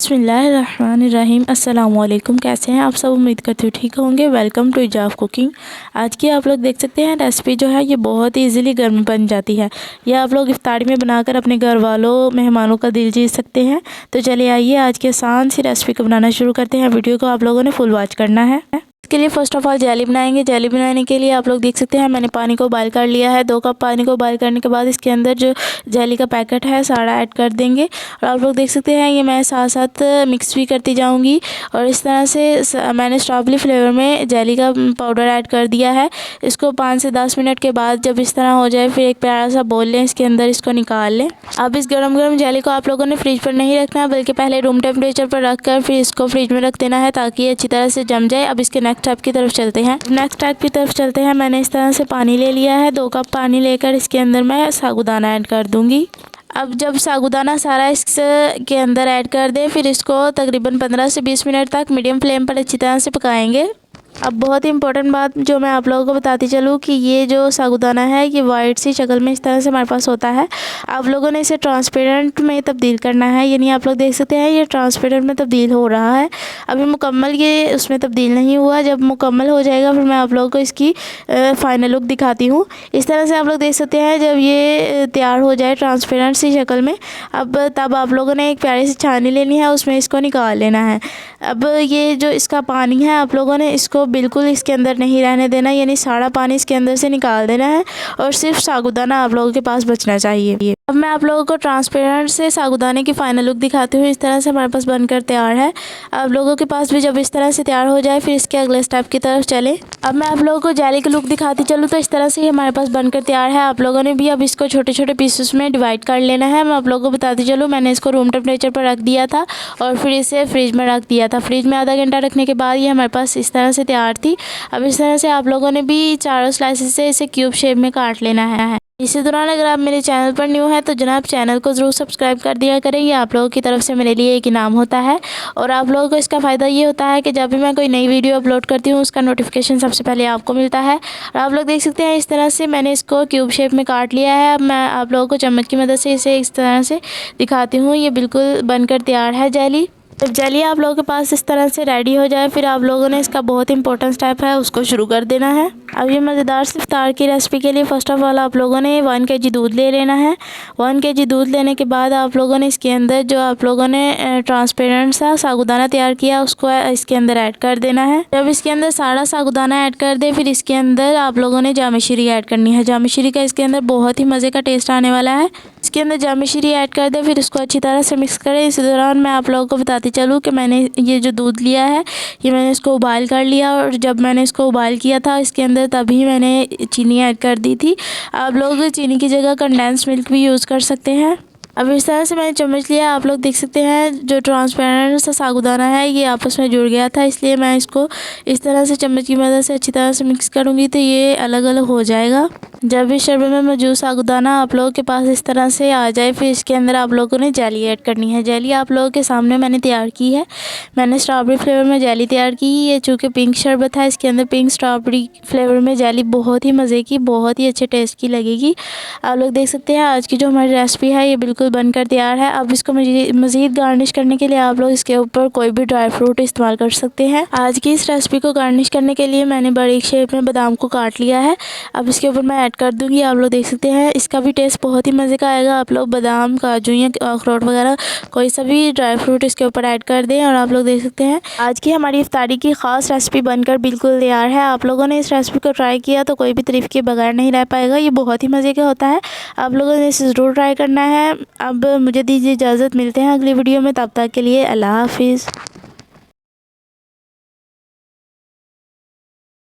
बिस्मिल्लाहिर्रहमानिर्रहीम। अस्सलामुअलैकुम। कैसे हैं आप सब? उम्मीद करती हूँ ठीक होंगे। वेलकम टू इजाफ़ कुकिंग। आज की आप लोग देख सकते हैं रेसिपी जो है ये बहुत ही इजीली घर में बन जाती है। यह आप लोग इफ्तारी में बनाकर अपने घर वालों मेहमानों का दिल जीत सकते हैं। तो चलिए आइए आज के आसान सी रेसिपी को बनाना शुरू करते हैं। वीडियो को आप लोगों ने फुल वॉच करना है। इसके लिए फ़र्स्ट ऑफ़ ऑल जेली बनाएंगे। जेली बनाने के लिए आप लोग देख सकते हैं मैंने पानी को बॉयल कर लिया है। 2 कप पानी को बॉयल करने के बाद इसके अंदर जो जेली का पैकेट है सारा ऐड कर देंगे। और आप लोग देख सकते हैं ये मैं साथ साथ मिक्स भी करती जाऊंगी। और इस तरह से मैंने स्ट्रॉबेरी फ्लेवर में जेली का पाउडर ऐड कर दिया है। इसको 5 से 10 मिनट के बाद जब इस तरह हो जाए फिर एक प्यारा सा बोल लें, इसके अंदर इसको निकाल लें। अब इस गरम गरम जेली को आप लोगों ने फ्रिज पर नहीं रखना है बल्कि पहले रूम टेम्परेचर पर रख कर फिर इसको फ्रिज में रख देना है ताकि ये अच्छी तरह से जम जाए। अब इसके नेक्स्ट स्टेप की तरफ चलते हैं। मैंने इस तरह से पानी ले लिया है। 2 कप पानी लेकर इसके अंदर मैं साबूदाना ऐड कर दूंगी। अब जब साबूदाना सारा इसके अंदर ऐड कर दें फिर इसको तकरीबन 15 से 20 मिनट तक मीडियम फ्लेम पर अच्छी तरह से पकाएंगे। अब बहुत ही इम्पोर्टेंट बात जो मैं आप लोगों को बताती चलूँ कि ये जो साबूदाना है ये वाइट सी शक्ल में इस तरह से हमारे पास होता है। आप लोगों ने इसे ट्रांसपेरेंट में तब्दील करना है, यानी आप लोग देख सकते हैं ये ट्रांसपेरेंट में तब्दील हो रहा है। अभी मुकम्मल ये उसमें तब्दील नहीं हुआ। जब मुकम्मल हो जाएगा फिर मैं आप लोगों को इसकी फ़ाइनल लुक दिखाती हूँ। इस तरह से आप लोग देख सकते हैं जब ये तैयार हो जाए ट्रांसपेरेंट सी शक्ल में अब तब आप लोगों ने एक प्यारी सी छानी लेनी है, उसमें इसको निकाल लेना है। अब ये जो इसका पानी है आप लोगों ने इसको बिल्कुल इसके अंदर नहीं रहने देना, यानी सारा पानी इसके अंदर से निकाल देना है और सिर्फ साबूदाना आप लोगों के पास बचना चाहिए। अब मैं आप लोगों को ट्रांसपेरेंट से साबूदाने की फ़ाइनल लुक दिखाती हूँ। इस तरह से हमारे पास बनकर तैयार है। आप लोगों के पास भी जब इस तरह से तैयार हो जाए फिर इसके अगले स्टेप की तरफ चलें। अब मैं आप लोगों को जेली की लुक दिखाती चलूँ तो इस तरह से ही हमारे पास बनकर तैयार है। आप लोगों ने भी अब इसको छोटे छोटे पीसेस में डिवाइड कर लेना है। मैं आप लोगों को बताती चलूँ मैंने इसको रूम टेम्परेचर पर रख दिया था और फिर इसे फ्रिज में रख दिया था। फ्रिज में आधा घंटा रखने के बाद ये हमारे पास इस तरह से तैयार थी। अब इस तरह से आप लोगों ने भी चारों स्लाइसेस से इसे क्यूब शेप में काट लेना है। इसी दौरान अगर आप मेरे चैनल पर न्यू हैं तो जनाब चैनल को ज़रूर सब्सक्राइब कर दिया करें। ये आप लोगों की तरफ से मेरे लिए एक इनाम होता है और आप लोगों को इसका फ़ायदा ये होता है कि जब भी मैं कोई नई वीडियो अपलोड करती हूँ उसका नोटिफिकेशन सबसे पहले आपको मिलता है। और आप लोग देख सकते हैं इस तरह से मैंने इसको क्यूब शेप में काट लिया है। अब मैं आप लोगों को चम्मच की मदद से इसे इस तरह से दिखाती हूँ। ये बिल्कुल बनकर तैयार है जेली। जब जेली आप लोगों के पास इस तरह से रेडी हो जाए फिर आप लोगों ने इसका बहुत इंपॉर्टेंट स्टेप है उसको शुरू कर देना है। अब ये मज़ेदार से इफ्तार की रेसिपी के लिए फ़र्स्ट ऑफ़ ऑल आप लोगों ने 1 kg दूध ले लेना है। 1 kg दूध लेने के बाद आप लोगों ने इसके अंदर जो आप लोगों ने ट्रांसपेरेंट सा साबूदाना तैयार किया उसको इसके अंदर ऐड कर देना है। जब इसके अंदर सारा साबूदाना ऐड कर दे फिर इसके अंदर आप लोगों ने जामे शीरी ऐड करनी है। जामे शीरी का इसके अंदर बहुत ही मज़े का टेस्ट आने वाला है। इसके अंदर जामे शीरी ऐड कर दे फिर इसको अच्छी तरह से मिक्स करें। इस दौरान मैं आप लोगों को बताती चलूँ कि मैंने ये जो दूध लिया है ये मैंने इसको उबाल कर लिया और जब मैंने इसको उबाल किया था इसके अंदर तभी मैंने चीनी ऐड कर दी थी। आप लोग चीनी की जगह कंडेंस मिल्क भी यूज़ कर सकते हैं। अब इस तरह से मैंने चम्मच लिया। आप लोग देख सकते हैं जो ट्रांसपेरेंट सा साबूदाना है ये आपस में जुड़ गया था, इसलिए मैं इसको इस तरह से चम्मच की मदद से अच्छी तरह से मिक्स करूँगी तो ये अलग अलग हो जाएगा। जब इस शरबत में मौजूद साबूदाना आप लोगों के पास इस तरह से आ जाए फिर इसके अंदर आप लोगों ने जेली ऐड करनी है। जेली आप लोगों के सामने मैंने तैयार की है। मैंने स्ट्रॉबेरी फ्लेवर में जेली तैयार की। ये चूँकि पिंक शरबत है इसके अंदर पिंक स्ट्रॉबेरी फ्लेवर में जेली बहुत ही मज़े की बहुत ही अच्छे टेस्ट की लगेगी। आप लोग देख सकते हैं आज की जो हमारी रेसिपी है ये बिल्कुल बनकर तैयार है। अब इसको मज़ीद गार्निश करने के लिए आप लोग इसके ऊपर कोई भी ड्राई फ्रूट इस्तेमाल कर सकते हैं। आज की इस रेसिपी को गार्निश करने के लिए मैंने बड़ी शेप में बादाम को काट लिया है। अब इसके ऊपर मैं ऐड कर दूंगी। आप लोग देख सकते हैं इसका भी टेस्ट बहुत ही मज़े का आएगा। आप लोग बादाम काजू या अखरोट वगैरह कोई सा भी ड्राई फ्रूट इसके ऊपर ऐड कर दें। और आप लोग देख सकते हैं आज की हमारी इफ्तारी की ख़ास रेसिपी बनकर बिल्कुल तैयार है। आप लोगों ने इस रेसिपी को ट्राई किया तो कोई भी तारीफ़ के बगैर नहीं रह पाएगा। ये बहुत ही मज़े का होता है। आप लोगों ने इसे ज़रूर ट्राई करना है। अब मुझे दीजिए इजाज़त, मिलते हैं अगली वीडियो में। तब तक के लिए अल्लाह हाफिज़।